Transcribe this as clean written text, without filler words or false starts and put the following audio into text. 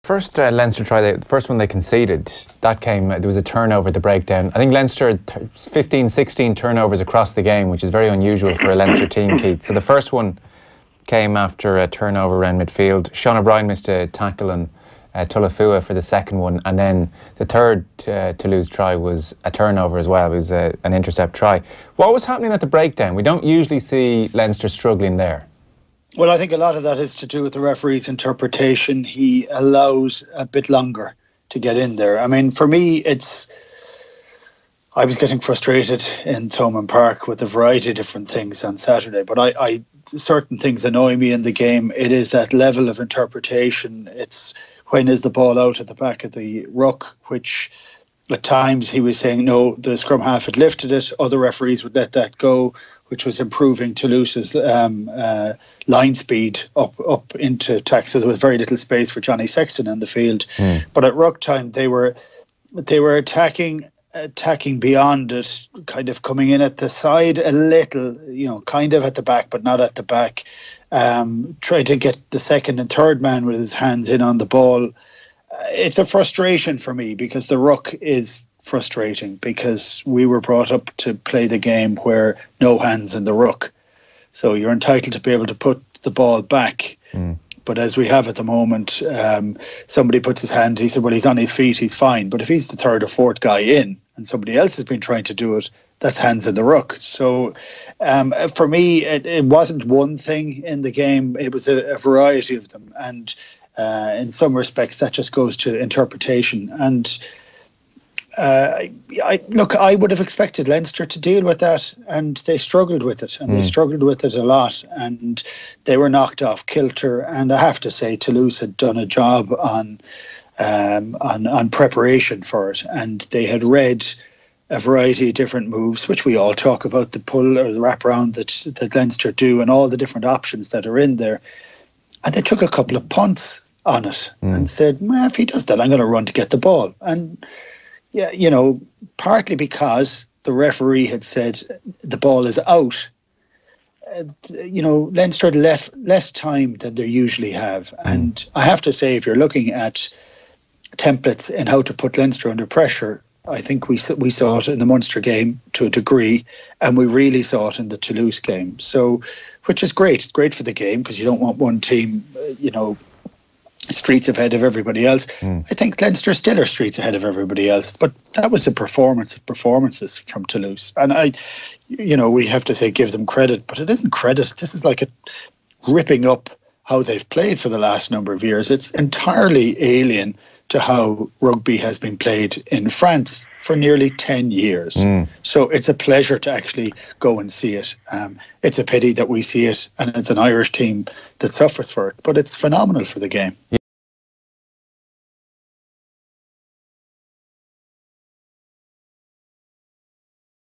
First Leinster try, the first one they conceded, that came, there was a turnover at the breakdown. I think Leinster had 15, 16 turnovers across the game, which is very unusual for a Leinster team, Keith. So the first one came after a turnover around midfield. Sean O'Brien missed a tackle on Toulouse for the second one, and then the third Toulouse try was a turnover as well. It was an intercept try. What was happening at the breakdown? We don't usually see Leinster struggling there. Well, I think a lot of that is to do with the referee's interpretation. He allows a bit longer to get in there. I mean, for me, I was getting frustrated in Thomond Park with a variety of different things on Saturday, but certain things annoy me in the game. It is that level of interpretation. It's when is the ball out at the back of the ruck, which at times he was saying, no, the scrum half had lifted it. Other referees would let that go, which was improving Toulouse's line speed up into attack. So there was very little space for Johnny Sexton in the field. But at ruck time, they were attacking beyond it, kind of coming in at the side a little, kind of at the back, but not at the back. Trying to get the second and third man with his hands in on the ball. It's a frustration for me because the ruck is frustrating, because we were brought up to play the game where no hands in the ruck. So you're entitled to be able to put the ball back. But as we have at the moment, somebody puts his hand, he said, well, he's on his feet, he's fine. But if he's the third or fourth guy in and somebody else has been trying to do it, that's hands in the ruck. So for me, it wasn't one thing in the game. It was a variety of them. And in some respects, that just goes to interpretation. And I would have expected Leinster to deal with that, and they struggled with it, and they struggled with it a lot, and they were knocked off kilter. And I have to say, Toulouse had done a job on preparation for it, and they had read a variety of different moves, which we all talk about, the pull or the wraparound that Leinster do, and all the different options that are in there. And they took a couple of punts on it and said, well, if he does that, I'm going to run to get the ball. And yeah, partly because the referee had said the ball is out. Leinster had less time than they usually have. And I have to say, if you're looking at templates and how to put Leinster under pressure, I think we saw it in the Munster game to a degree, and we really saw it in the Toulouse game. So, which is great. It's great for the game because you don't want one team, streets ahead of everybody else. I think Leinster still are streets ahead of everybody else, but that was a performance of performances from Toulouse. And we have to say give them credit, but it isn't credit. This is like ripping up how they've played for the last number of years. It's entirely alien to how rugby has been played in France for nearly 10 years. So it's a pleasure to actually go and see it. It's a pity that we see it and it's an Irish team that suffers for it, but it's phenomenal for the game.